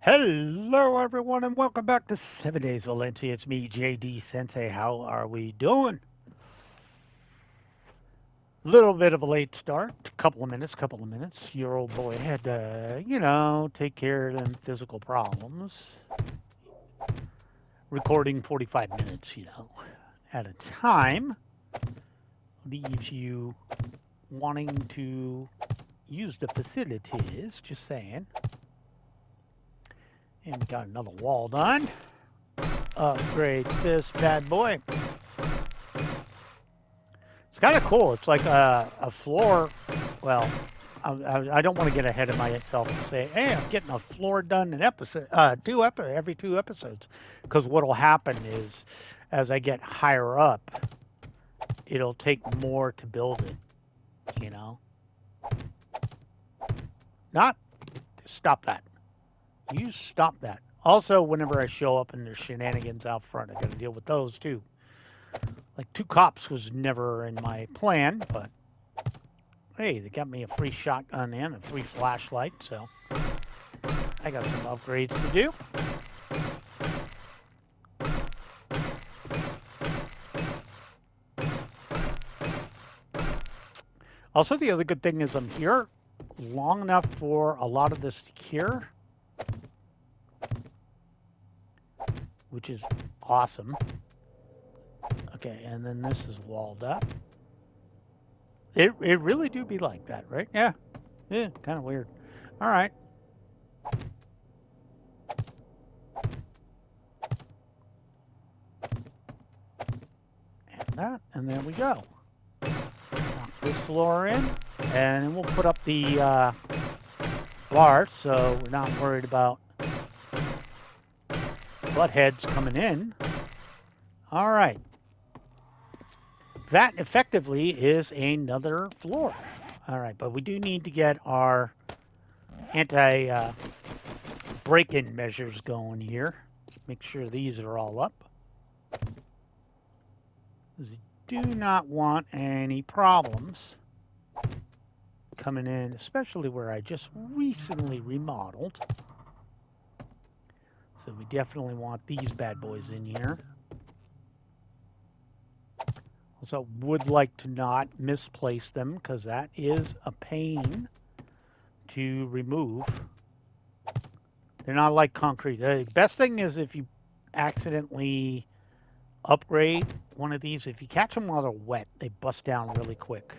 Hello, everyone, and welcome back to 7 Days Valencia. It's me, JD Sensei. How are we doing? Little bit of a late start, couple of minutes. Your old boy had to, take care of them physical problems. Recording 45 minutes, at a time leaves you wanting to use the facilities, just saying. And we got another wall done. Upgrade this bad boy. It's kind of cool. It's like a floor. Well, I don't want to get ahead of myself and say, "Hey, I'm getting a floor done in every 2 episodes," because what'll happen is, as I get higher up, it'll take more to build it. You know, not stop that. You stop that. Also, whenever I show up and there's shenanigans out front, I got to deal with those too. Like 2 cops was never in my plan, but hey, they got me a free shotgun and a free flashlight, so I got some upgrades to do. Also, the other good thing is I'm here long enough for a lot of this to cure, which is awesome. Okay, and then this is walled up. It really do be like that, right? Yeah, kind of weird. All right. And that, and there we go. Knock this floor in, and then we'll put up the bar, so we're not worried about butt heads coming in. All right. That effectively is another floor. All right, but we do need to get our anti break-in measures going here. Make sure these are all up. We do not want any problems coming in, especially where I just recently remodeled. So we definitely want these bad boys in here. Also, would like to not misplace them because that is a pain to remove. They're not like concrete. The best thing is if you accidentally upgrade one of these, if you catch them while they're wet, they bust down really quick.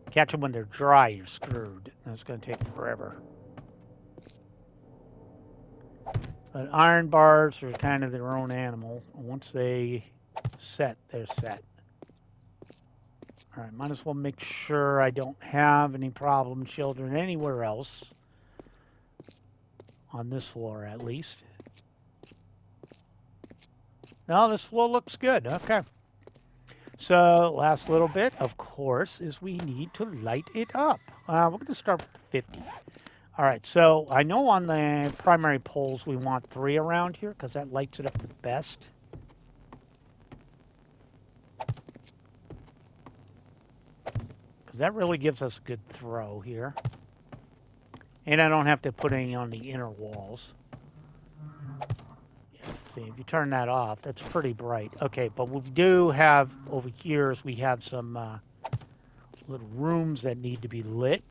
Catch them when they're dry, you're screwed. It's going to take forever. But iron bars are kind of their own animal. Once they set, they're set. All right, might as well make sure I don't have any problem children anywhere else. On this floor, at least. No, this floor looks good. Okay. So, last little bit, of course, is we need to light it up. We're going to start with 50. All right, so I know on the primary poles we want 3 around here because that lights it up the best. Because that really gives us a good throw here. And I don't have to put any on the inner walls. See, if you turn that off, that's pretty bright. Okay, but what we do have over here is we have some little rooms that need to be lit.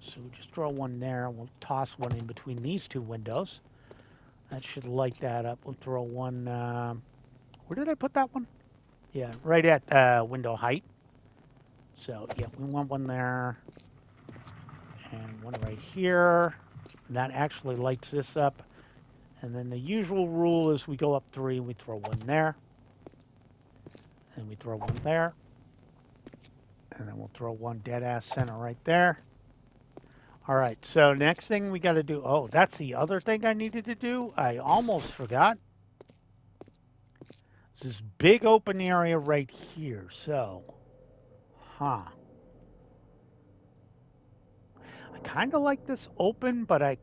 So we just throw one there, and we'll toss one in between these 2 windows. That should light that up. We'll throw one, where did I put that one? Yeah, right at window height. So, yeah, we want one there, and one right here. And that actually lights this up. And then the usual rule is we go up 3, we throw one there. And we throw one there. And then we'll throw one dead-ass center right there. All right, so next thing we got to do... Oh, that's the other thing I needed to do? I almost forgot. This big open area right here, so... I kind of like this open, but I...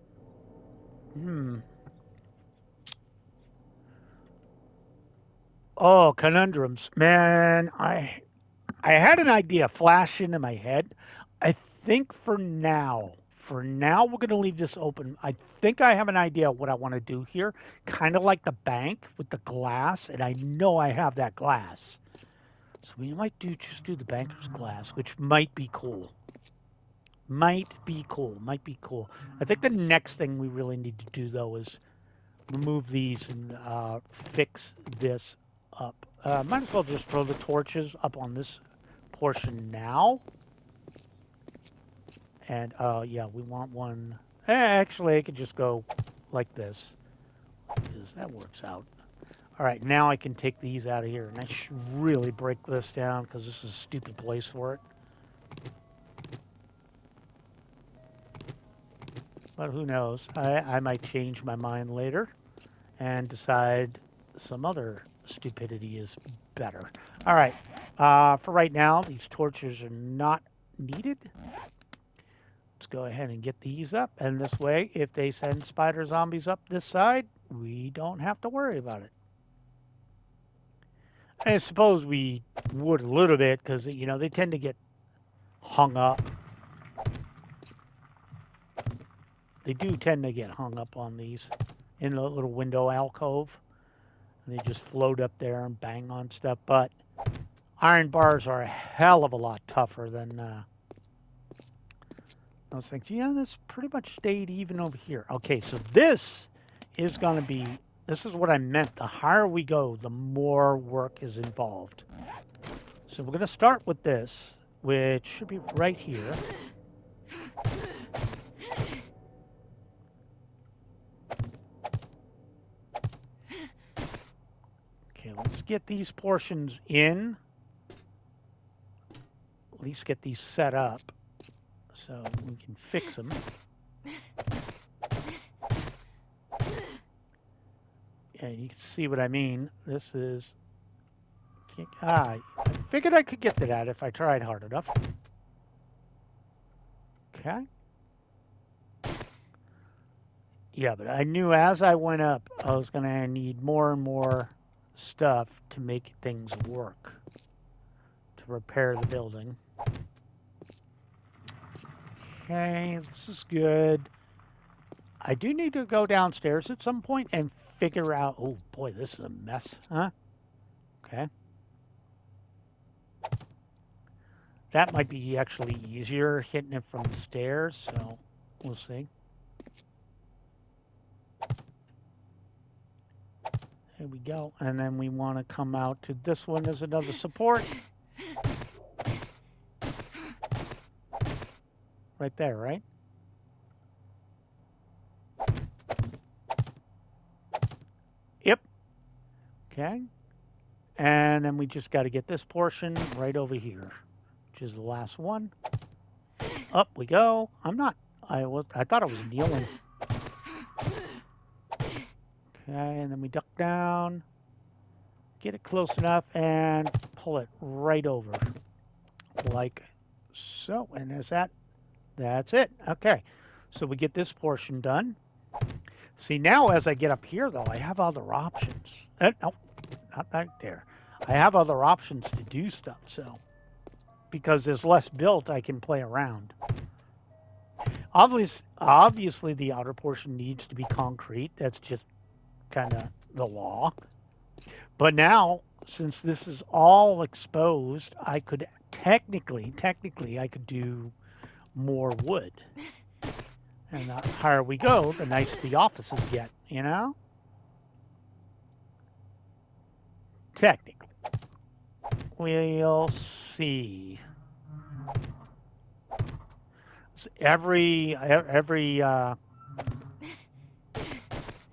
Oh, conundrums. Man, I had an idea flash into my head. I think for now, For now, we're going to leave this open. I think I have an idea of what I want to do here. Kind of like the bank with the glass, and I know I have that glass. So we might just do the banker's glass, which might be cool. Might be cool. I think the next thing we really need to do, though, is remove these and fix this up. Might as well just throw the torches up on this portion now. And, yeah, we want one. Actually, I could just go like this. Because that works out. All right, now I can take these out of here. And I should really break this down because this is a stupid place for it. But who knows? I might change my mind later and decide some other stupidity is better. All right, for right now, these torches are not needed. Let's go ahead and get these up. And this way, if they send spider zombies up this side, we don't have to worry about it. I suppose we would a little bit because, you know, they tend to get hung up. They do tend to get hung up on these in the little window alcove. And they just float up there and bang on stuff. But iron bars are a hell of a lot tougher than those things. Yeah, this pretty much stayed even over here. Okay, so this is going to be, this is what I meant. The higher we go, the more work is involved. So we're going to start with this, which should be right here. Okay, let's get these portions in. At least get these set up so we can fix them. Yeah, you can see what I mean. This is... I figured I could get to that if I tried hard enough. Okay. Yeah, but I knew as I went up, I was going to need more and more stuff to make things work. To repair the building. Okay, this is good. I do need to go downstairs at some point and figure out... Oh, boy, this is a mess, huh? Okay. That might be actually easier hitting it from the stairs, so we'll see. There we go. And then we want to come out to this one as another support. Right there, right? Yep. Okay. And then we just got to get this portion right over here, which is the last one. Up we go. I thought I was kneeling. Okay, and then we duck down, get it close enough, and pull it right over, like so. And that's it. Okay, so we get this portion done. See, now as I get up here, though, I have other options. No, not right there. I have other options to do stuff, so because there's less built, I can play around. Obviously, the outer portion needs to be concrete. That's just kind of the law. But now, since this is all exposed, I could technically, I could do more wood. And the higher we go, the nicer the offices get, you know? Technically. We'll see. So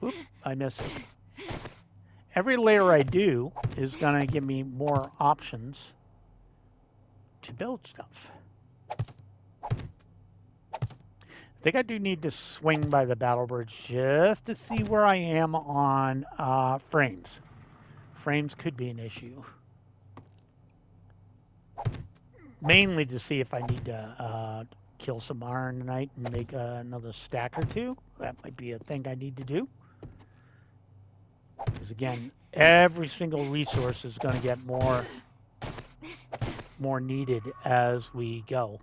oops, I missed it. Every layer I do is going to give me more options to build stuff. I think I do need to swing by the battle bridge just to see where I am on frames. Frames could be an issue. Mainly to see if I need to kill some iron tonight and make another stack or two. That might be a thing I need to do. Because again, every single resource is going to get more needed as we go.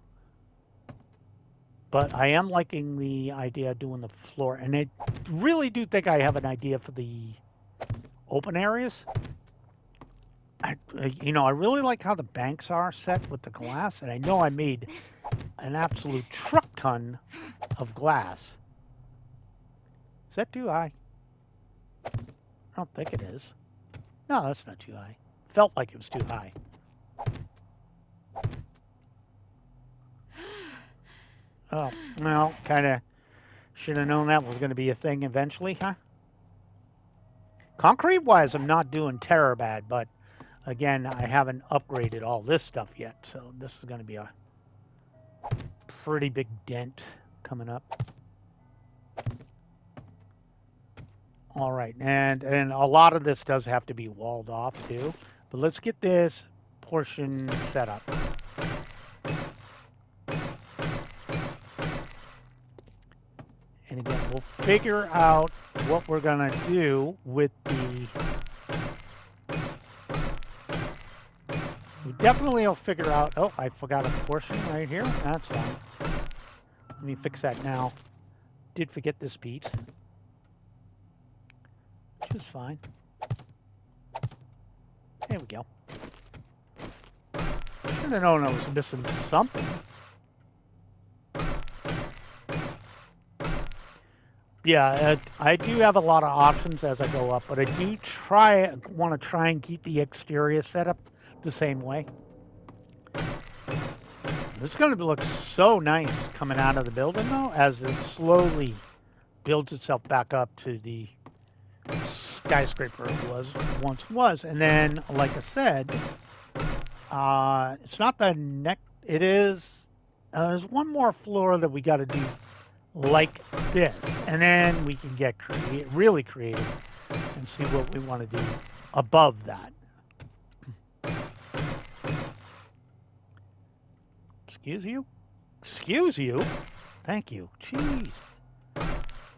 But I am liking the idea of doing the floor, and I really do think I have an idea for the open areas. I really like how the banks are set with the glass, and I know I made an absolute truck ton of glass. Is that too high? I don't think it is. No, that's not too high. Felt like it was too high. Oh, well, kind of should have known that was going to be a thing eventually, huh? Concrete-wise, I'm not doing terror bad, but again, I haven't upgraded all this stuff yet, so this is going to be a pretty big dent coming up. All right, and a lot of this does have to be walled off too, but let's get this portion set up. And again, we'll figure out what we're going to do with the... We definitely will figure out... Oh, I forgot a portion right here. That's fine. Let me fix that now. Did forget this piece. Which is fine. There we go. Should have known I was missing something. Yeah, I do have a lot of options as I go up, but I do want to try and keep the exterior setup the same way. It's going to look so nice coming out of the building, though, as it slowly builds itself back up to the skyscraper it once was. And then, like I said, it's not the next. It is. There's one more floor that we got to do like this, and then we can get really creative and see what we want to do above that. Excuse you? Excuse you? Thank you. Jeez.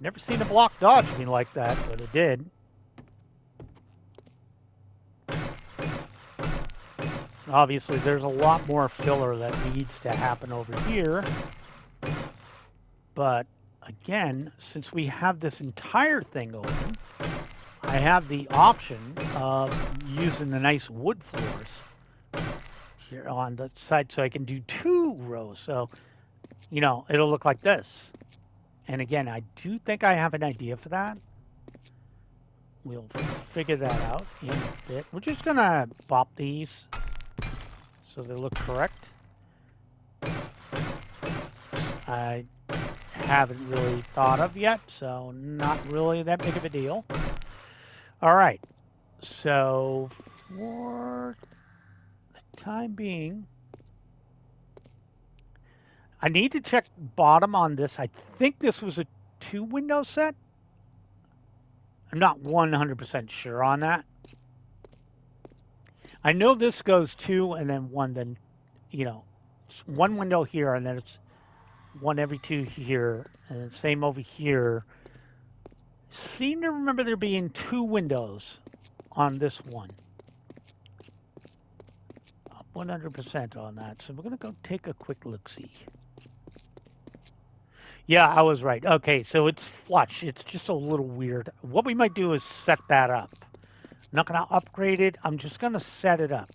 Never seen a block dodge me like that, but it did. Obviously, there's a lot more filler that needs to happen over here. But again, since we have this entire thing open, I have the option of using the nice wood floors here on the side, so I can do 2 rows. So, it'll look like this. And again, I do think I have an idea for that. We'll figure that out in a bit. We're just going to bop these so they look correct. I haven't really thought of yet, so not really that big of a deal. All right, so for the time being, I need to check bottom on this. I think this was a 2-window set. I'm not 100% sure on that. I know this goes 2 and then 1, then, it's 1 window here, and then it's 1 every 2 here, and then same over here. Seem to remember there being 2 windows on this one. 100% on that. So we're going to go take a quick look-see. Yeah, I was right. Okay, so it's flush. It's just a little weird. What we might do is set that up. I'm not going to upgrade it. I'm just going to set it up.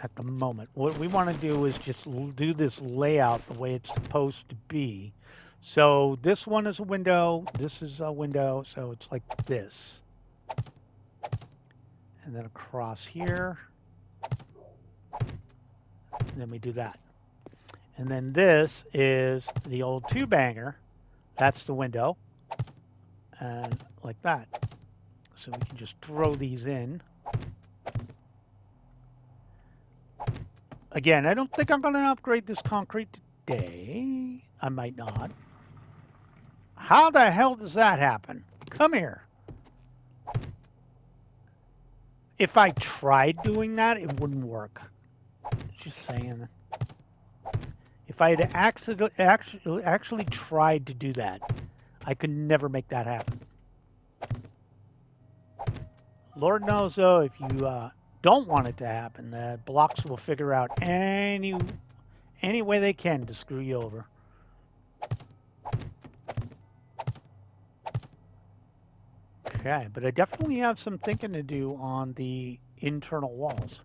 At the moment, what we want to do is just do this layout the way it's supposed to be. So this one is a window, this is a window, so it's like this. And then across here. And then we do that. And then this is the old 2-banger. That's the window. And like that. So we can just throw these in. Again, I don't think I'm going to upgrade this concrete today. I might not. How the hell does that happen? Come here. If I tried doing that, it wouldn't work. Just saying. If I had actually tried to do that, I could never make that happen. Lord knows, though, if you don't want it to happen, the blocks will figure out any any way they can to screw you over. Okay, but I definitely have some thinking to do on the internal walls.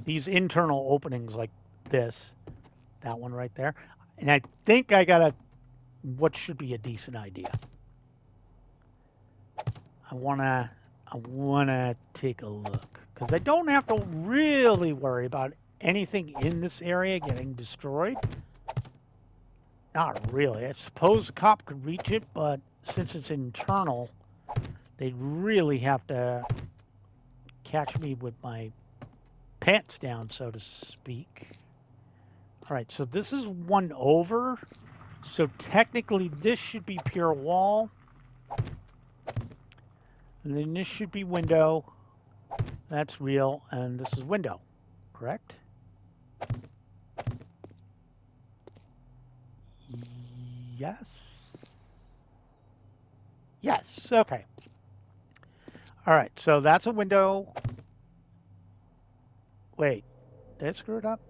These internal openings like this, that one right there, and I think I got what should be a decent idea. I wanna take a look because I don't have to really worry about anything in this area getting destroyed. Not really. I suppose a cop could reach it, but since it's internal, they'd really have to catch me with my pants down, so to speak. All right, so this is one over. So technically this should be pure wall. And then this should be window. That's real, and this is window, correct? Yes. Yes, okay. All right, so that's a window. Wait, did I screw it up?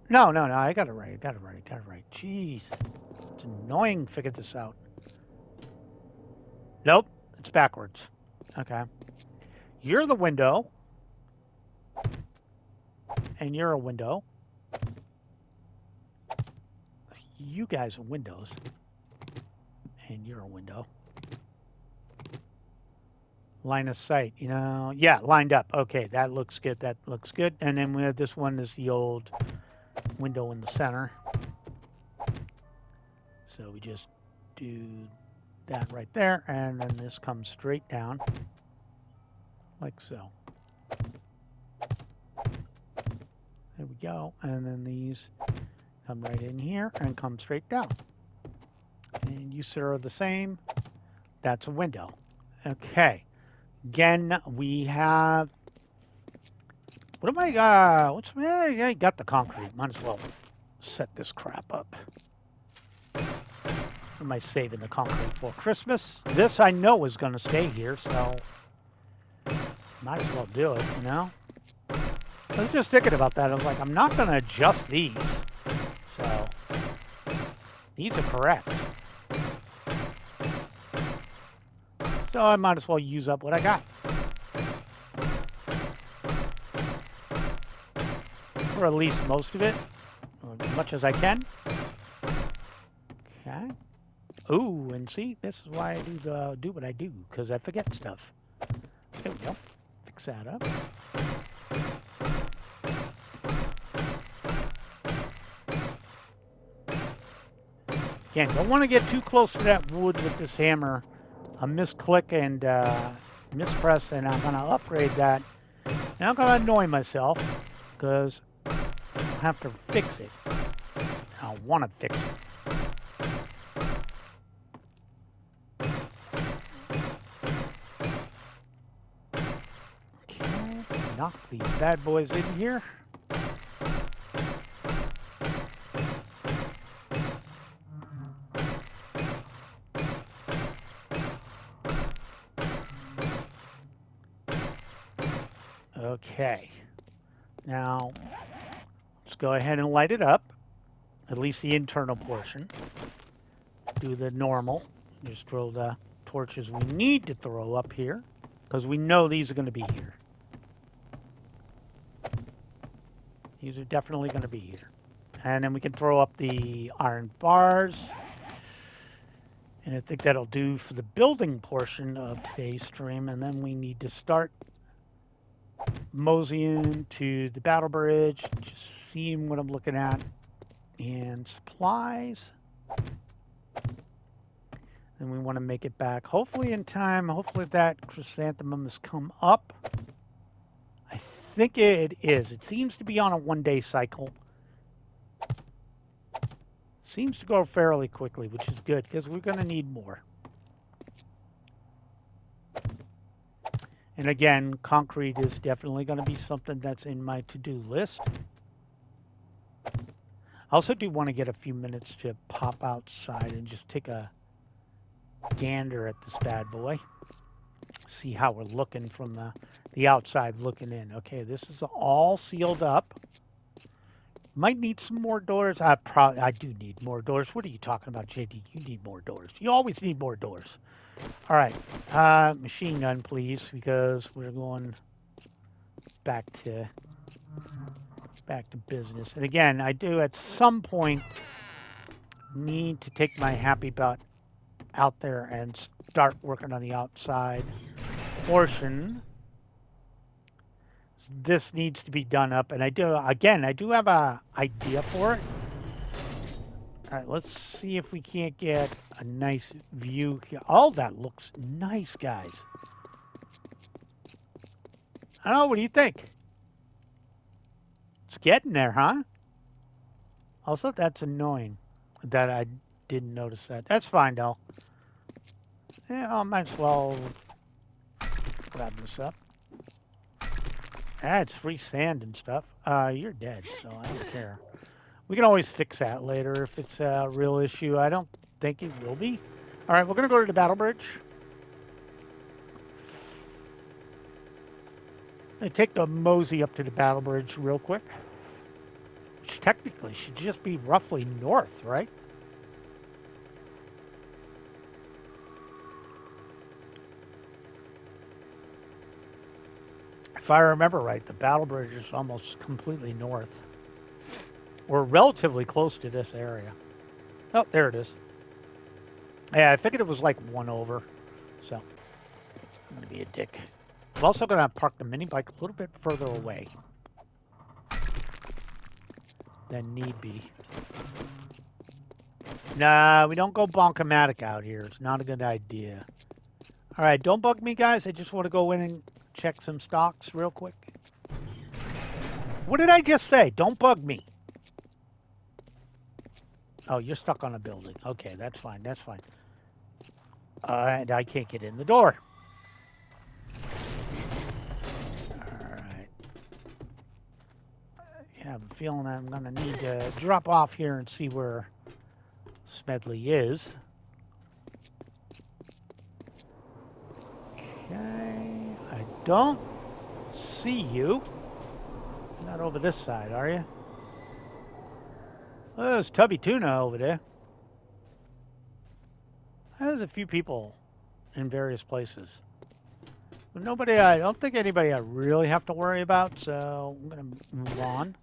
No, I got it right. Jeez, it's annoying to figure this out. Nope, it's backwards. Okay. You're the window. And you're a window. You guys are windows. And you're a window. Line of sight, you know. Yeah, lined up. Okay, that looks good. And then we have this one is the old window in the center. So we just do that right there. And then this comes straight down. Like so. There we go. And then these come right in here and come straight down. And you are the same. That's a window. Okay. Again, we have... What am I... I got the concrete. Might as well set this crap up. What am I saving the concrete for? Christmas? This I know is going to stay here, so... Might as well do it, you know? I was just thinking about that. I was like, I'm not going to adjust these. So, these are correct. So I might as well use up what I got. Or at least most of it. Or as much as I can. Okay. Ooh, and see, this is why I do what I do. Because I forget stuff. There we go. Fix that up. Again, don't want to get too close to that wood with this hammer. A misclick and mispress, and I'm going to upgrade that. Now I'm going to annoy myself because I'll have to fix it. I want to fix it. Okay, knock these bad boys in here. Okay, now let's go ahead and light it up, at least the internal portion. Do the normal, just throw the torches we need to throw up here, because we know these are going to be here. These are definitely going to be here. And then we can throw up the iron bars. And I think that'll do for the building portion of today's stream, and then we need to start moseying to the battle bridge, just seeing what I'm looking at, and supplies. And we want to make it back, hopefully in time. Hopefully that chrysanthemum has come up. I think it is. It seems to be on a one-day cycle. Seems to go fairly quickly, which is good, because we're going to need more. And again, concrete is definitely going to be something that's in my to-do list. I also do want to get a few minutes to pop outside and just take a gander at this bad boy. See how we're looking from the the outside looking in. Okay, this is all sealed up. Might need some more doors. I do need more doors. What are you talking about, JD? You need more doors. You always need more doors. All right, machine gun, please, because we're going back to business. And again, I do at some point need to take my happy butt out there and start working on the outside portion. This needs to be done up, and I do have a idea for it. All right, let's see if we can't get a nice view here. Oh, that looks nice, guys. I don't know, what do you think? It's getting there, huh? Also, that's annoying that I didn't notice that. That's fine, though. Yeah, I might as well grab this up. Ah, it's free sand and stuff. You're dead, so I don't care. We can always fix that later if it's a real issue. I don't think it will be. All right, we're going to go to the battle bridge. I'm going to take the mosey up to the battle bridge real quick. Which technically should just be roughly north, right? If I remember right, the battle bridge is almost completely north. We're relatively close to this area. Oh, there it is. Yeah, I figured it was like one over. So, I'm going to be a dick. I'm also going to park the mini bike a little bit further away than need be. Nah, we don't go bonkomatic out here. It's not a good idea. All right, don't bug me, guys. I just want to go in and check some stocks real quick. What did I just say? Don't bug me. Oh, you're stuck on a building. Okay, that's fine. That's fine. And I can't get in the door. All right. I have a feeling I'm going to need to drop off here and see where Smedley is. Okay. I don't see you. You're not over this side, are you? Oh, there's Tubby Tuna over there. There's a few people in various places. But nobody, I don't think anybody I really have to worry about, so I'm going to move on.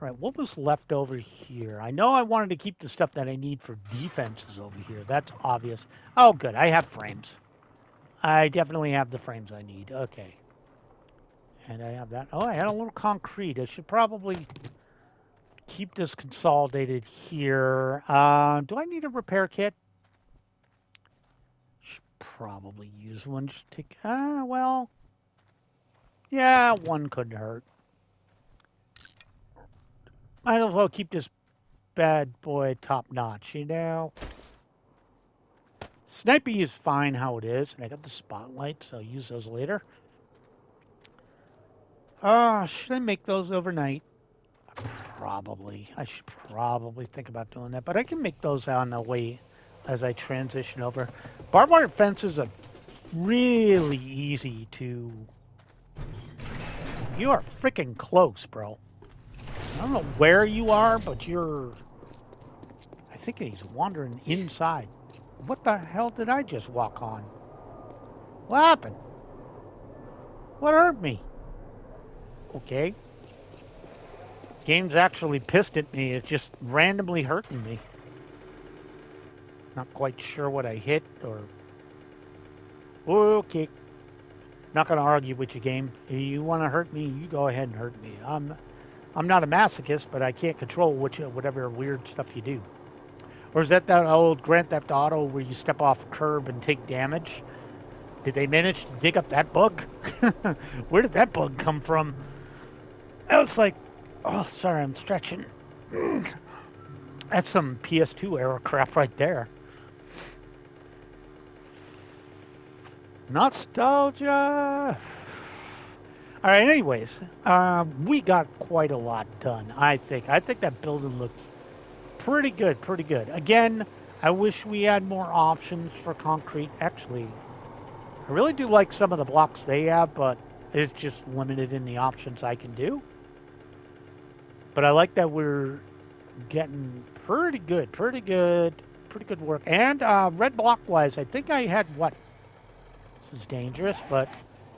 All right, what was left over here? I know I wanted to keep the stuff that I need for defenses over here. That's obvious. Oh, good. I have frames. I definitely have the frames I need. Okay. And I have that. Oh, I had a little concrete. I should probably keep this consolidated here. Do I need a repair kit? Should probably use one. Just take. Well. Yeah, one couldn't hurt. Might as well keep this bad boy top notch, you know. Snipey is fine how it is, and I got the spotlight, so I'll use those later. Should I make those overnight? Probably. I should probably think about doing that, but I can make those on the way as I transition over. Barbed wire fences are really easy to... You are freaking close, bro. I don't know where you are, but you're... I think he's wandering inside. What the hell did I just walk on? What happened? What hurt me? Okay. Game's actually pissed at me. It's just randomly hurting me. Not quite sure what I hit or... Okay. Not going to argue with you, game. If you want to hurt me, you go ahead and hurt me. I'm not a masochist, but I can't control whatever weird stuff you do. Or is that old Grand Theft Auto where you step off a curb and take damage? Did they manage to dig up that bug? Where did that bug come from? I was like, oh, sorry, I'm stretching. That's some PS2 era crap right there. Nostalgia. All right, anyways, we got quite a lot done, I think. I think that building looks pretty good, pretty good. Again, I wish we had more options for concrete. Actually, I really do like some of the blocks they have, but it's just limited in the options I can do. But I like that we're getting pretty good work. And red block wise, I think I had what? This is dangerous, but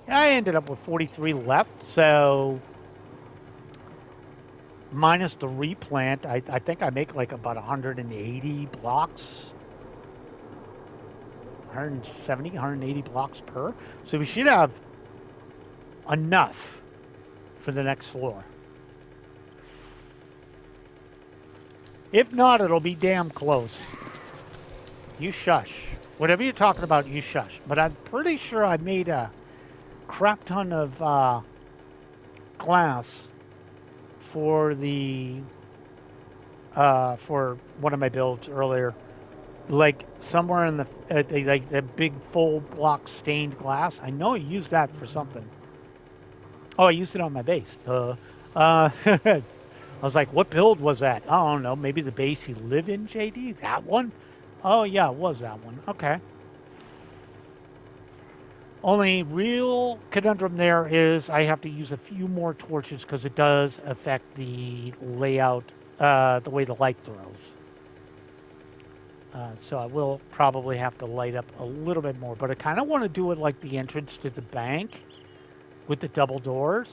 I ended up with 43 left. So minus the replant, I think I make like about 180 blocks, 170, 180 blocks per. So we should have enough for the next floor. If not, it'll be damn close. You shush. Whatever you're talking about, you shush. But I'm pretty sure I made a crap ton of glass for the for one of my builds earlier. Like somewhere in the like the big full block stained glass. I know I used that for something. Oh, I used it on my base. I was like, what build was that? I don't know. Maybe the base you live in, JD? That one? Oh, yeah, it was that one. Okay. Only real conundrum there is I have to use a few more torches because it does affect the layout, the way the light throws. So I will probably have to light up a little bit more, but I kind of want to do it like the entrance to the bank with the double doors.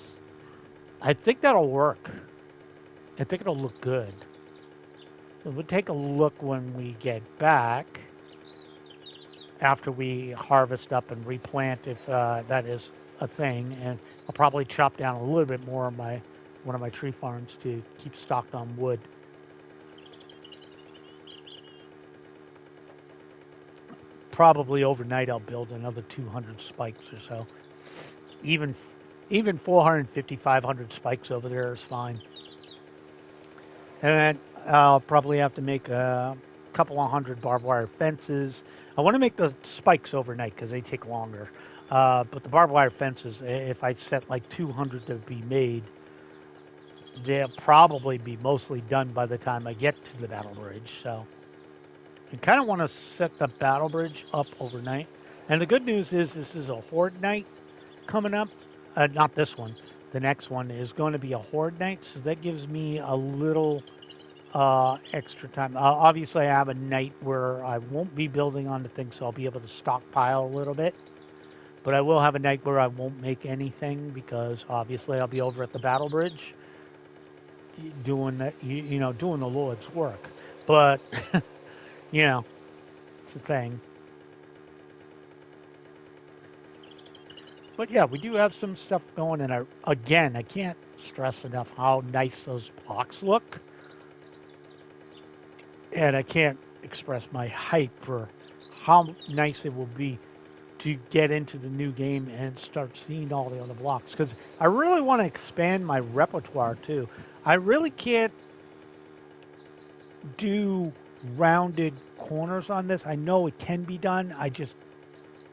I think that'll work. I think it'll look good. So we'll take a look when we get back after we harvest up and replant if that is a thing. And I'll probably chop down a little bit more on one of my tree farms to keep stocked on wood. Probably overnight I'll build another 200 spikes or so. Even 450, 500 spikes over there is fine. And I'll probably have to make a couple of hundred barbed wire fences. I want to make the spikes overnight because they take longer. But the barbed wire fences, if I set like 200 to be made, they'll probably be mostly done by the time I get to the battle bridge. So I kind of want to set the battle bridge up overnight. And the good news is this is a horde night coming up. Not this one. The next one is going to be a horde night, so that gives me a little extra time. Obviously, I have a night where I won't be building on the thing, so I'll be able to stockpile a little bit. But I will have a night where I won't make anything because obviously I'll be over at the battle bridge doing that, doing the Lord's work. But it's a thing. But yeah, we do have some stuff going, and again, I can't stress enough how nice those blocks look. And I can't express my hype for how nice it will be to get into the new game and start seeing all the other blocks. Because I really want to expand my repertoire too. I really can't do rounded corners on this. I know it can be done. I just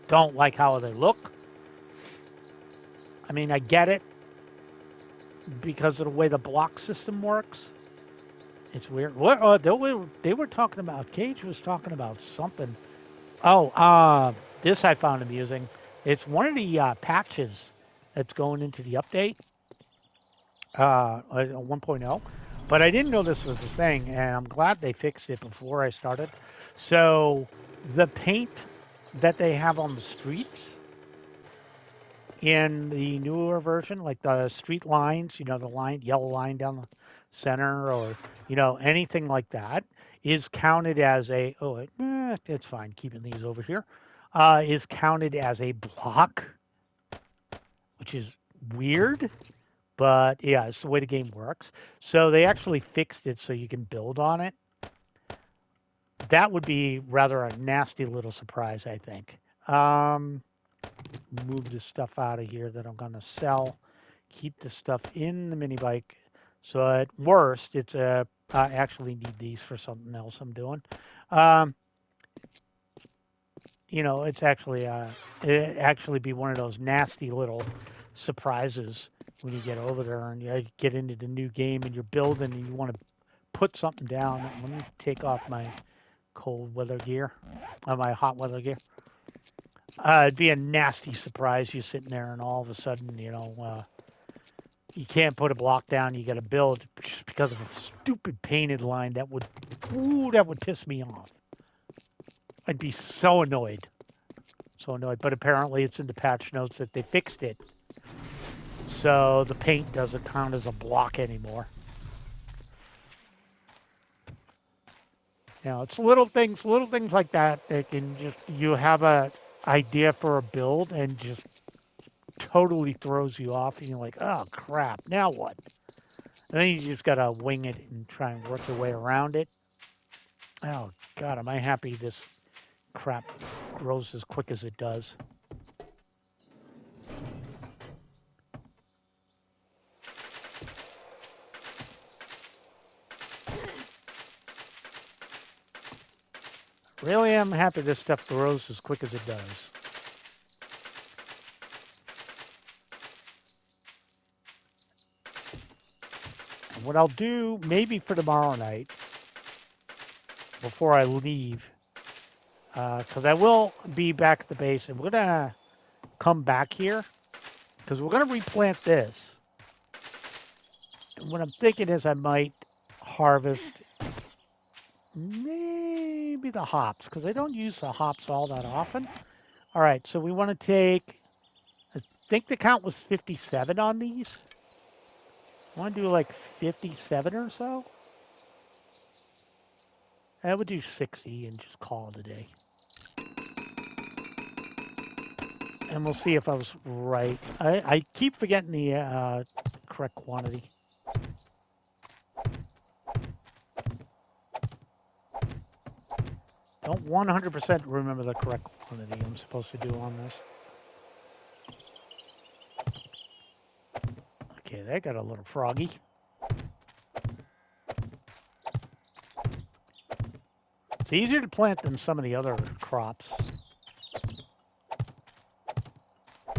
don't like how they look. I mean, I get it because of the way the block system works. It's weird. What they were talking about? Cage was talking about something. Oh, this I found amusing. It's one of the patches that's going into the update 1.0. But I didn't know this was a thing, and I'm glad they fixed it before I started. So the paint that they have on the streets in the newer version, like the street lines, the yellow line down the center, or anything like that, is counted as it's fine keeping these over here, is counted as a block, which is weird, but yeah, it's the way the game works. So they actually fixed it so you can build on it. That would be rather a nasty little surprise, I think. Move this stuff out of here that I'm going to sell. Keep the stuff in the mini bike. So at worst, it's I actually need these for something else I'm doing. It's actually it actually be one of those nasty little surprises when you get over there and you get into the new game and you're building and you want to put something down. Let me take off my cold weather gear, my hot weather gear. It'd be a nasty surprise. You're sitting there, and all of a sudden, you can't put a block down. You got to build just because of a stupid painted line that would piss me off. I'd be so annoyed, so annoyed. But apparently, it's in the patch notes that they fixed it, so the paint doesn't count as a block anymore. It's little things like that that can just you have a idea for a build and just totally throws you off, and you're like, oh crap, now what? And then you just gotta wing it and try and work your way around it. Oh god, am I happy this crap grows as quick as it does. Really am happy this stuff grows as quick as it does. And what I'll do, maybe for tomorrow night, before I leave, because I will be back at the base, and we're going to come back here, because we're going to replant this. And what I'm thinking is I might harvest maybe the hops, because I don't use the hops all that often. All right, so we want to take, I think the count was 57 on these. I want to do like 57 or so. I would do 60 and just call it a day. And we'll see if I was right. I keep forgetting the correct quantity. Don't 100% remember the correct quantity I'm supposed to do on this. Okay, that got a little froggy. It's easier to plant than some of the other crops.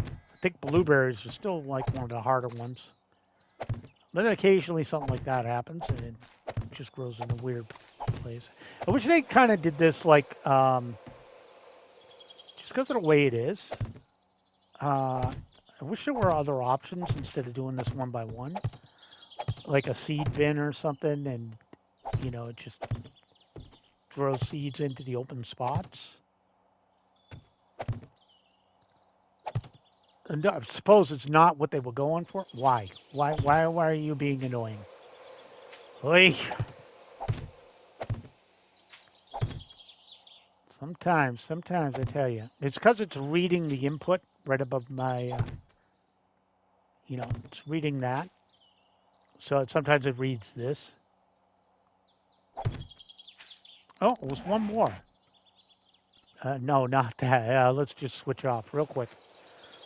I think blueberries are still like one of the harder ones. But then occasionally something like that happens and it just grows in a weird place. I wish they kind of did this like, just because of the way it is. I wish there were other options instead of doing this one by one. Like a seed bin or something, and, it just throws seeds into the open spots. And I suppose it's not what they were going for. Why? Why are you being annoying? Oy. Sometimes I tell you. It's because it's reading the input right above my, it's reading that. So sometimes it reads this. Oh, it was one more. No, not that. Let's just switch off real quick.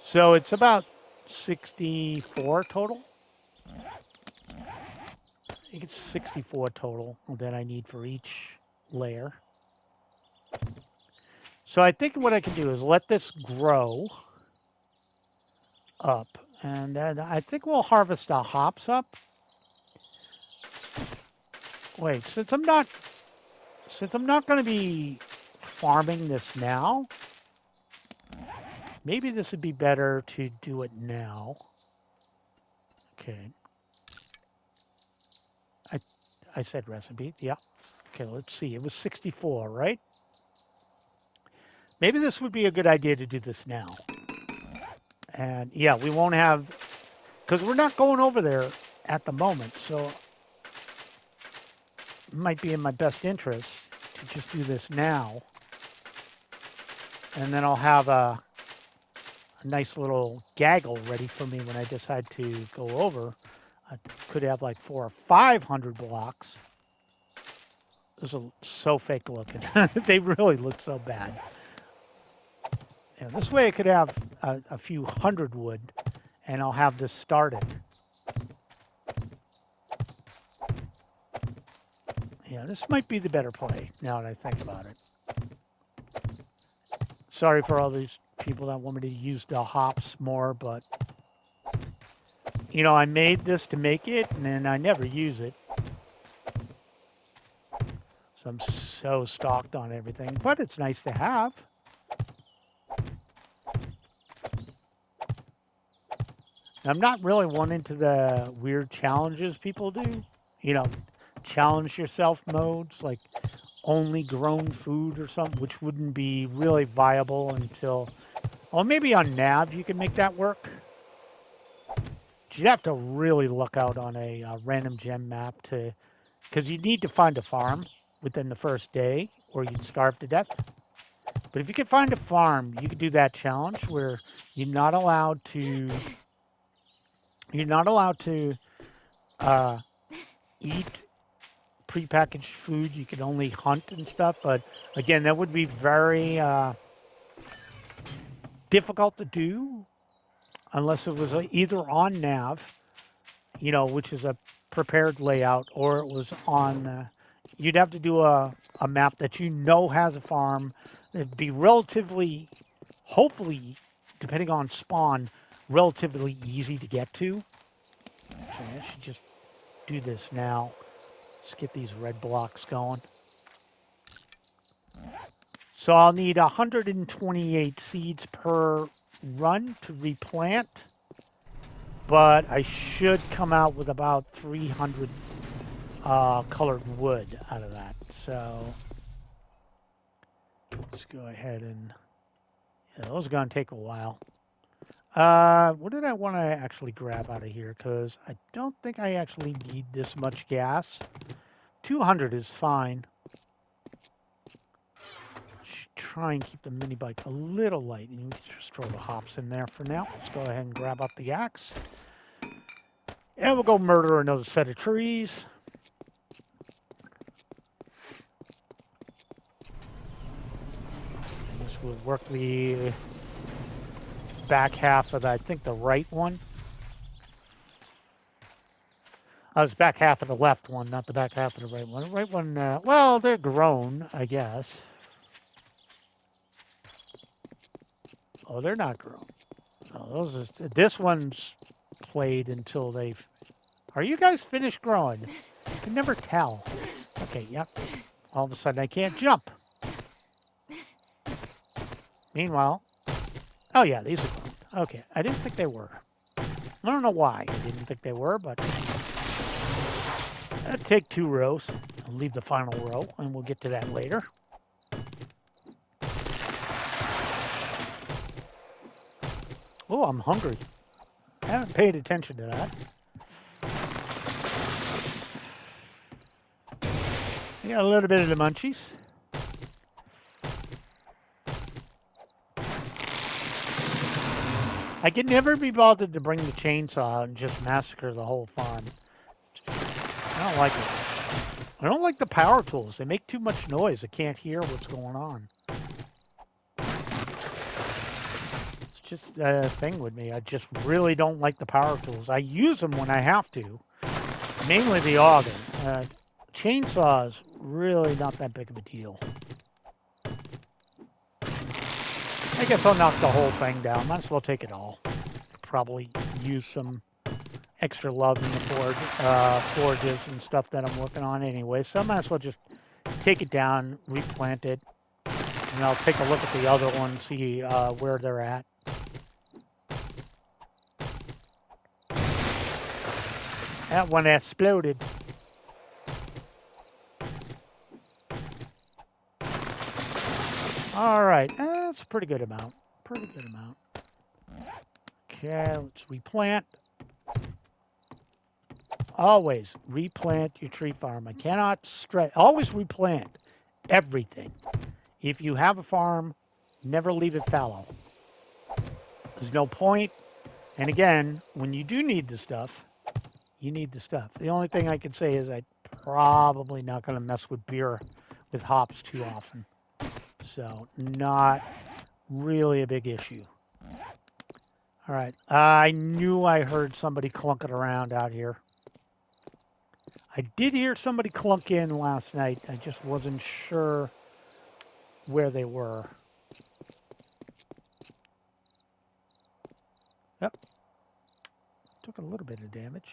So it's about 64 total. I think it's 64 total that I need for each layer. So I think what I can do is let this grow up. And then I think we'll harvest the hops up. Wait, since I'm not going to be farming this now, maybe this would be better to do it now. Okay. I said recipe. Yeah. Okay, let's see. It was 64, right? Maybe this would be a good idea to do this now. And yeah, we won't have, because we're not going over there at the moment, so it might be in my best interest to just do this now. And then I'll have a nice little gaggle ready for me when I decide to go over. I could have like 400 or 500 blocks. Those are so fake looking. They really look so bad. Yeah, this way I could have a few hundred wood, and I'll have this started. Yeah, this might be the better play now that I think about it. Sorry for all these people that want me to use the hops more, but I made this to make it, and then I never use it. So I'm so stocked on everything, but it's nice to have. I'm not really one into the weird challenges people do. You know, challenge yourself modes like only grown food or something, which wouldn't be really viable until, well, maybe on Nav you can make that work. You'd have to really look out on a random gem map to, because you need to find a farm within the first day, or you'd starve to death. But if you can find a farm, you could do that challenge where you're not allowed to you're not allowed to uh, eat prepackaged food. You can only hunt and stuff. But again, that would be very difficult to do unless it was either on Nav, which is a prepared layout, or it was on. You'd have to do a map that has a farm. It'd be relatively, hopefully, depending on spawn, relatively easy to get to. So I should just do this now. Let's get these red blocks going. So I'll need 128 seeds per run to replant, but I should come out with about 300 colored wood out of that. So let's go ahead and, those are going to take a while. What did I want to actually grab out of here? Because I don't think I actually need this much gas. 200 is fine. Should try and keep the mini bike a little light. And we can just throw the hops in there for now. Let's go ahead and grab up the axe. And we'll go murder another set of trees. And this will work the back half of, I think, the right one. I was back half of the left one, not the back half of the right one. The right one, well, they're grown, I guess. Oh, they're not grown. Oh, this one's played until they've... Are you guys finished growing? I can never tell. Okay, yep. All of a sudden I can't jump. Meanwhile... Oh yeah, these are grown. Okay, I didn't think they were. I don't know why I didn't think they were, but... I'll take 2 rows. I'll leave the final row, and we'll get to that later. Oh, I'm hungry. I haven't paid attention to that. I got a little bit of the munchies. I can never be bothered to bring the chainsaw out and just massacre the whole farm. I don't like it. I don't like the power tools. They make too much noise. I can't hear what's going on. It's just a thing with me. I just really don't like the power tools. I use them when I have to. Mainly the auger. Chainsaws, really not that big of a deal. I guess I'll knock the whole thing down. Might as well take it all. Probably use some extra love in the forges and stuff that I'm working on anyway. So I might as well just take it down, replant it, and I'll take a look at the other one, see where they're at. That one exploded. All right, that's a pretty good amount. Pretty good amount. Okay, let's replant. Always replant your tree farm. I cannot stress. Always replant everything. If you have a farm, never leave it fallow. There's no point. And again, when you do need the stuff, you need the stuff. The only thing I can say is I'm probably not going to mess with beer with hops too often. So not really a big issue. All right. I knew I heard somebody clunking around out here. I did hear somebody clunk in last night. I just wasn't sure where they were. Yep. Took a little bit of damage.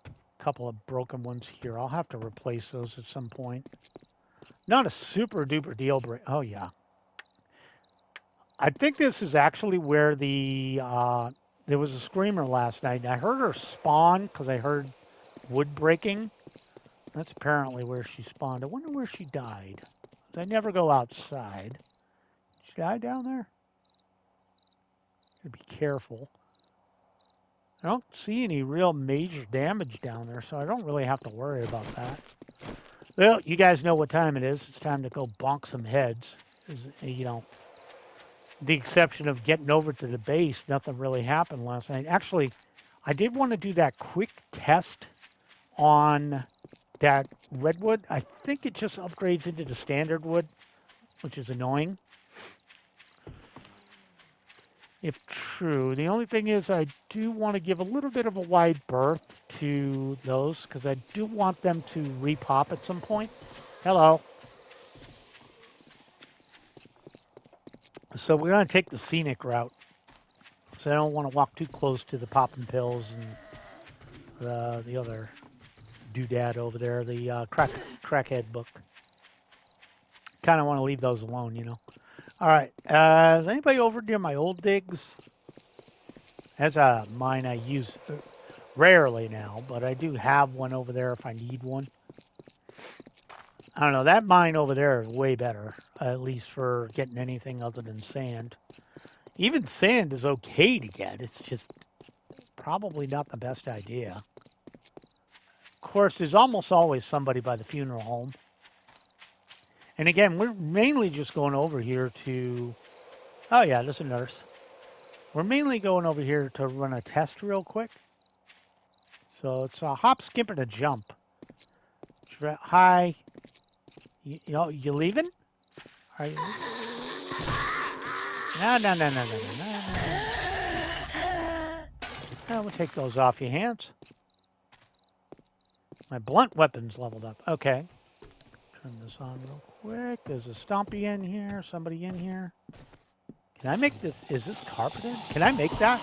A couple of broken ones here. I'll have to replace those at some point. Not a super duper deal break. Oh, yeah. I think this is actually where the There was a screamer last night. I heard her spawn because I heard wood breaking. That's apparently where she spawned. I wonder where she died. I never go outside. Did she die down there? Gotta be careful. I don't see any real major damage down there, so I don't really have to worry about that. Well, you guys know what time it is. It's time to go bonk some heads. You know, the exception of getting over to the base, nothing really happened last night. Actually, I did want to do that quick test on that redwood. I think it just upgrades into the standard wood, which is annoying. If true. The only thing is I do want to give a little bit of a wide berth to those because I do want them to repop at some point. Hello. So we're going to take the scenic route. So I don't want to walk too close to the popping pills and the other doodad over there, the crackhead book. Kind of want to leave those alone, you know. All right. Is anybody over near my old digs? That's a mine I use rarely now, but I do have one over there if I need one. I don't know. That mine over there is way better, at least for getting anything other than sand. Even sand is okay to get. It's just probably not the best idea. Of course, there's almost always somebody by the funeral home. And again, we're mainly just going over here to... Oh, yeah, there's a nurse. We're mainly going over here to run a test real quick. So it's a hop, skip, and a jump. Hi. You know, you leaving? Are you? No. We'll take those off your hands. My blunt weapon's leveled up. Okay. Turn this on real quick. There's a stompy in here. Somebody in here. Can I make this? Is this carpeted? Can I make that?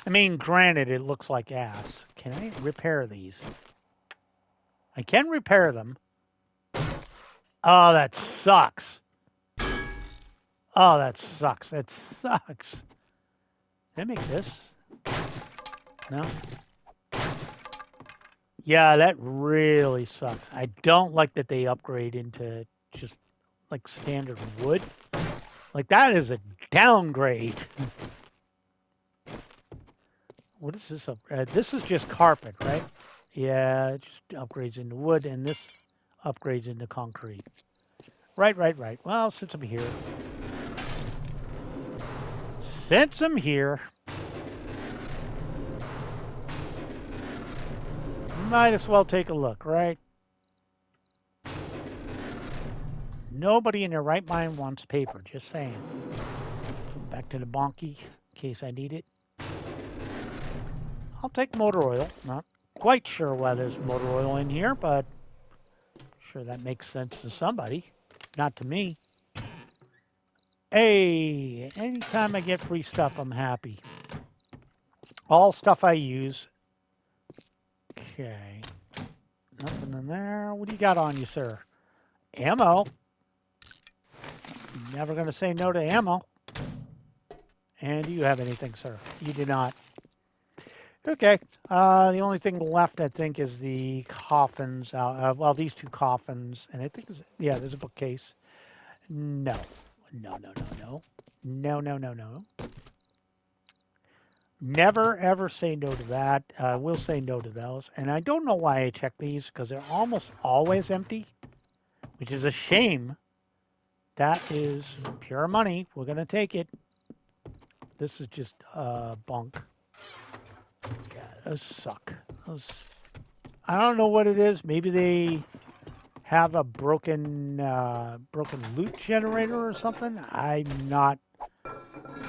I mean, granted, it looks like ass. Can I repair these? I can repair them. Oh, that sucks. Oh, that sucks. That sucks. Can I make this? No? Yeah, that really sucks. I don't like that they upgrade into just like standard wood. Like that is a downgrade. What is this? This is just carpet, right? Yeah, it just upgrades into wood, and this upgrades into concrete. Right. Well, since I'm here. Might as well take a look, right? Nobody in their right mind wants paper, just saying. Back to the bonky, in case I need it. I'll take motor oil. Not quite sure why there's motor oil in here, but I'm sure that makes sense to somebody. Not to me. Hey, anytime I get free stuff, I'm happy. All stuff I use. Okay. Nothing in there. What do you got on you, sir? Ammo. Never going to say no to ammo. And do you have anything, sir? You do not. Okay. The only thing left, I think, is the coffins. Well, these two coffins. And I think, there's a bookcase. No. Never, ever say no to that. We'll say no to those. And I don't know why I check these, because they're almost always empty, which is a shame. That is pure money. We're going to take it. This is just bunk. Yeah, those suck. I don't know what it is. Maybe they have a broken loot generator or something. I'm not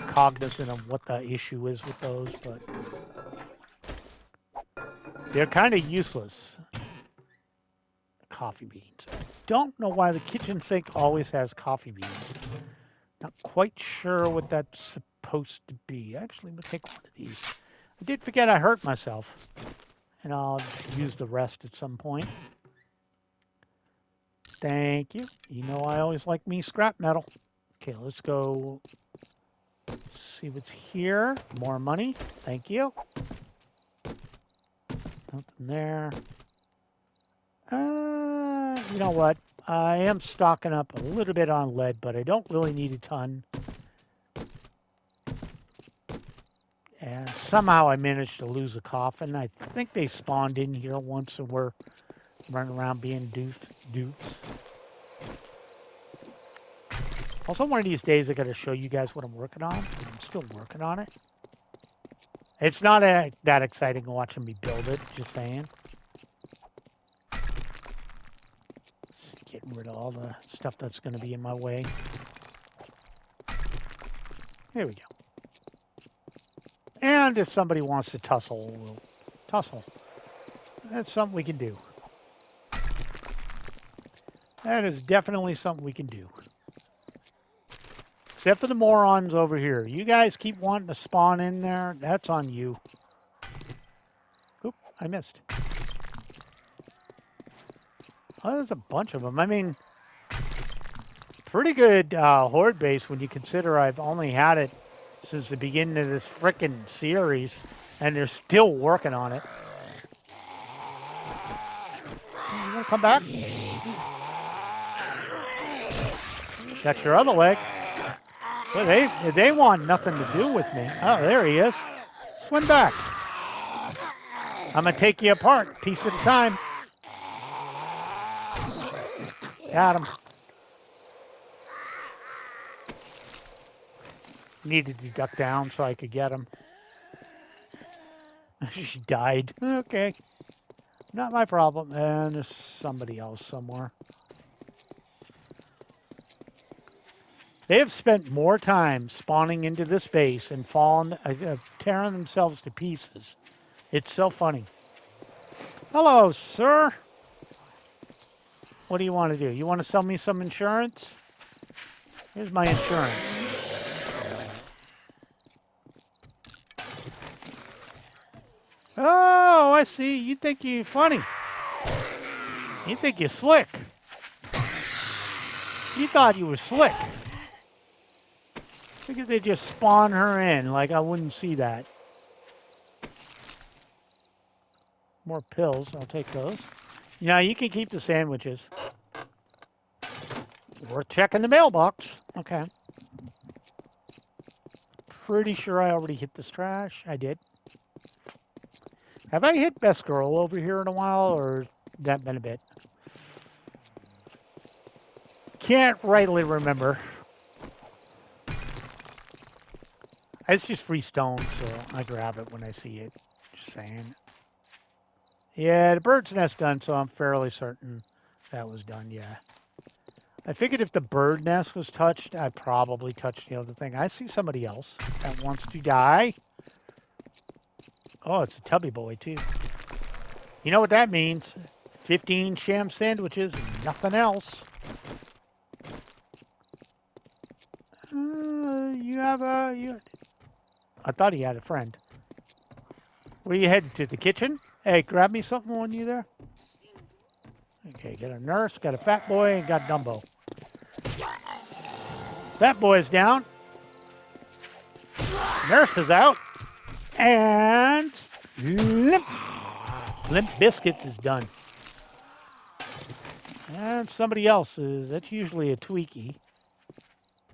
cognizant of what the issue is with those, but they're kind of useless. Coffee beans. I don't know why the kitchen sink always has coffee beans. Not quite sure what that's supposed to be. Actually, we'll take one of these. I did forget I hurt myself, and I'll use the rest at some point. Thank you. You know I always like me scrap metal. Okay, let's go see what's here. More money. Thank you. Nothing there. You know what? I am stocking up a little bit on lead, but I don't really need a ton. And somehow I managed to lose a coffin. I think they spawned in here once and we're running around being dupes. Also, one of these days I got to show you guys what I'm working on. I'm still working on it. It's not that exciting watching me build it, just saying. Just getting rid of all the stuff that's going to be in my way. Here we go. And if somebody wants to tussle, we'll tussle. That's something we can do. That is definitely something we can do. Except for the morons over here. You guys keep wanting to spawn in there. That's on you. Oop, I missed. Oh, there's a bunch of them. I mean, pretty good horde base when you consider I've only had it since the beginning of this frickin' series, and they're still working on it. You wanna come back? Got your other leg. Well, they want nothing to do with me. Oh, there he is. Swim back. I'm gonna take you apart, piece at a time. Got him. Needed to duck down so I could get him. She died. Okay. Not my problem. And there's somebody else somewhere. They have spent more time spawning into this base and tearing themselves to pieces. It's so funny. Hello, sir. What do you want to do? You want to sell me some insurance? Here's my insurance. Oh, I see. You think you're funny. You think you're slick. You thought you were slick. Because they just spawn her in, like I wouldn't see that. More pills, I'll take those. Yeah, you can keep the sandwiches. We're checking the mailbox. Okay. Pretty sure I already hit this trash. I did. Have I hit Best Girl over here in a while, or has that been a bit? Can't rightly remember. It's just free stone, so I grab it when I see it. Just saying. Yeah, the bird's nest done, so I'm fairly certain that was done, yeah. I figured if the bird nest was touched, I probably touched the other thing. I see somebody else that wants to die. Oh, it's a tubby boy, too. You know what that means? 15 sham sandwiches, nothing else. I thought he had a friend. Where are you headed to? The kitchen? Hey, grab me something on you there. Okay, got a nurse, got a fat boy, and got Dumbo. Fat boy's down. Nurse is out. And Limp Biscuits is done. And somebody else is, that's usually a Tweaky.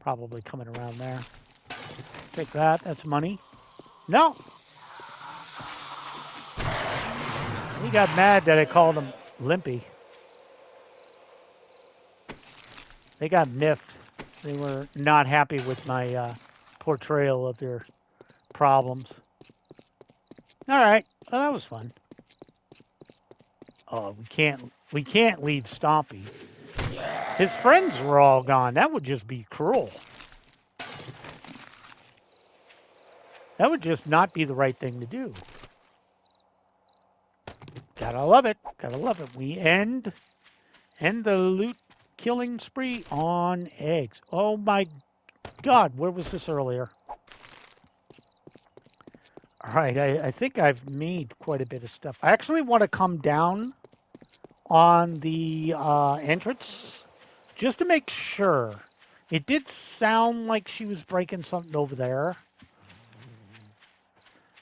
Probably coming around there. Take that, that's money. No! He got mad that I called him Limpy. They got miffed. They were not happy with my portrayal of their problems. Alright, well that was fun. Oh, we can't leave Stompy. His friends were all gone. That would just be cruel. That would just not be the right thing to do. Gotta love it. Gotta love it. We end the loot killing spree on eggs. Oh my God, where was this earlier? All right, I think I've made quite a bit of stuff. I actually want to come down on the entrance just to make sure It did sound like she was breaking something over there.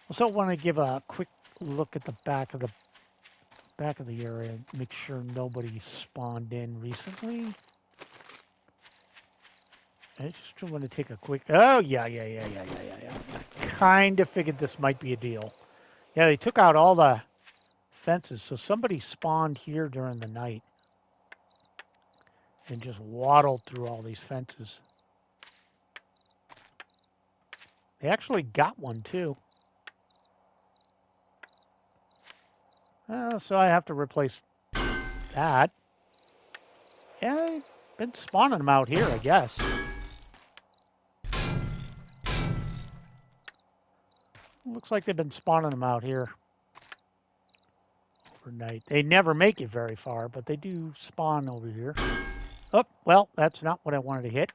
Also want to give a quick look at the back of the area, make sure nobody spawned in recently. I just want to take a quick. Oh yeah. I kind of figured this might be a deal. Yeah, they took out all the fences, so somebody spawned here during the night and just waddled through all these fences. They actually got one too. So I have to replace that. Yeah, they've been spawning them out here, I guess. Looks like they've been spawning them out here overnight. They never make it very far, but they do spawn over here. Oh, well, that's not what I wanted to hit.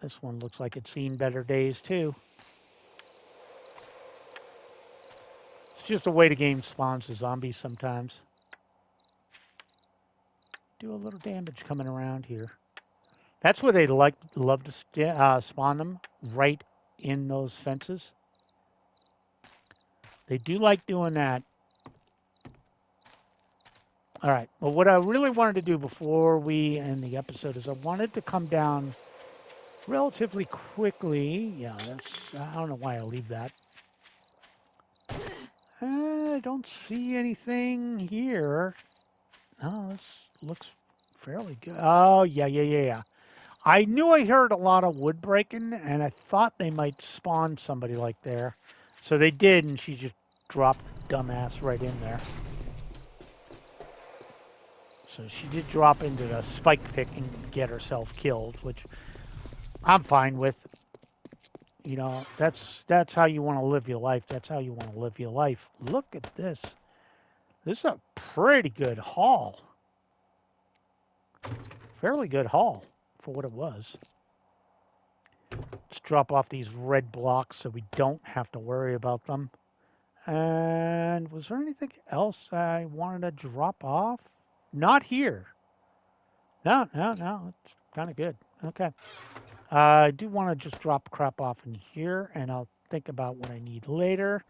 This one looks like it's seen better days, too. It's just a way the game spawns the zombies sometimes. Do a little damage coming around here. That's where they love to spawn them, right in those fences. They do like doing that. All right. Well, what I really wanted to do before we end the episode is I wanted to come down relatively quickly. Yeah, I don't know why I leave that. I don't see anything here. Oh, this looks fairly good. Oh, yeah. I knew I heard a lot of wood breaking, and I thought they might spawn somebody like there. So they did, and she just dropped dumbass right in there. So she did drop into the spike pit and get herself killed, which I'm fine with. You know, that's how you want to live your life. That's how you want to live your life. Look at this. This is a pretty good haul. Fairly good haul for what it was. Let's drop off these red blocks so we don't have to worry about them. And was there anything else I wanted to drop off? Not here. No. It's kind of good. Okay. I do want to just drop crap off in here, and I'll think about what I need later.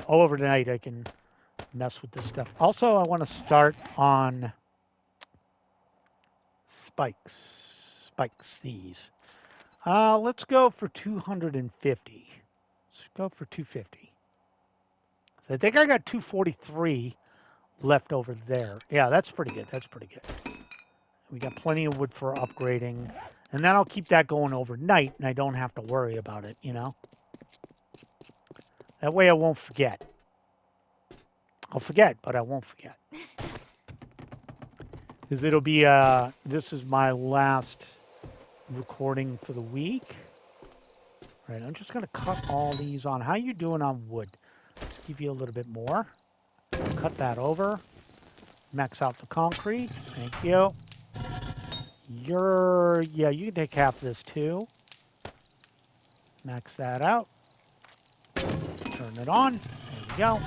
Overnight I can mess with this stuff. Also, I want to start on spikes. These. Let's go for 250. Let's go for 250. So I think I got 243 left over there. Yeah, that's pretty good. We got plenty of wood for upgrading. And then I'll keep that going overnight, and I don't have to worry about it, you know? That way I won't forget. I'll forget, but I won't forget. Because it'll be, this is my last recording for the week. All right, I'm just going to cut all these on. How you doing on wood? Let's give you a little bit more. Cut that over. Max out the concrete. Thank you. Yeah, you can take half of this too. Max that out. Turn it on. There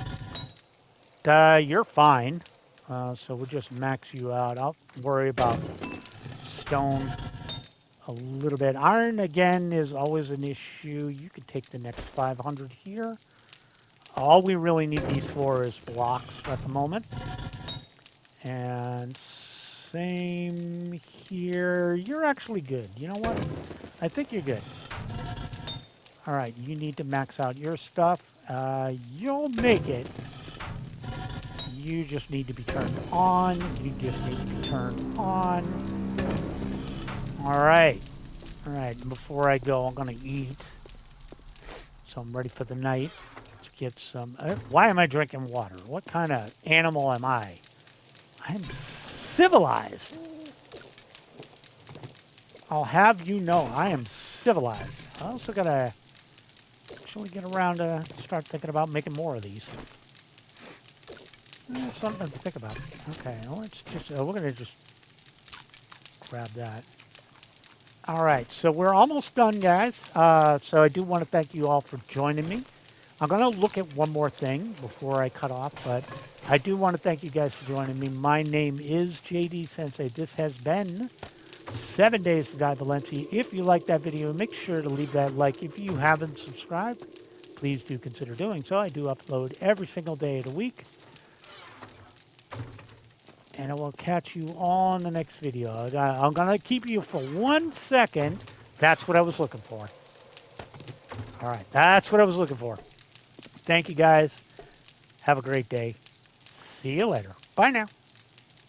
we go. You're fine. So we'll just max you out. I'll worry about stone a little bit. Iron, again, is always an issue. You could take the next 500 here. All we really need these for is blocks at the moment. And same here. You're actually good. You know what? I think you're good. All right, you need to max out your stuff. You'll make it. You just need to be turned on. All right. Before I go, I'm going to eat. So I'm ready for the night. Let's get some... why am I drinking water? What kind of animal am I? I'm civilized. I'll have you know, I am civilized. I also got to actually get around to start thinking about making more of these. Something to think about. Okay, let's just, we're going to just grab that. All right, so we're almost done, guys. So I do want to thank you all for joining me. I'm going to look at one more thing before I cut off, but I do want to thank you guys for joining me. My name is JD Sensei. This has been 7 Days to Die Valencia. If you like that video, make sure to leave that like. If you haven't subscribed, please do consider doing so. I do upload every single day of the week. And I will catch you on the next video. I'm going to keep you for 1 second. That's what I was looking for. All right, that's what I was looking for. Thank you, guys. Have a great day. See you later. Bye now.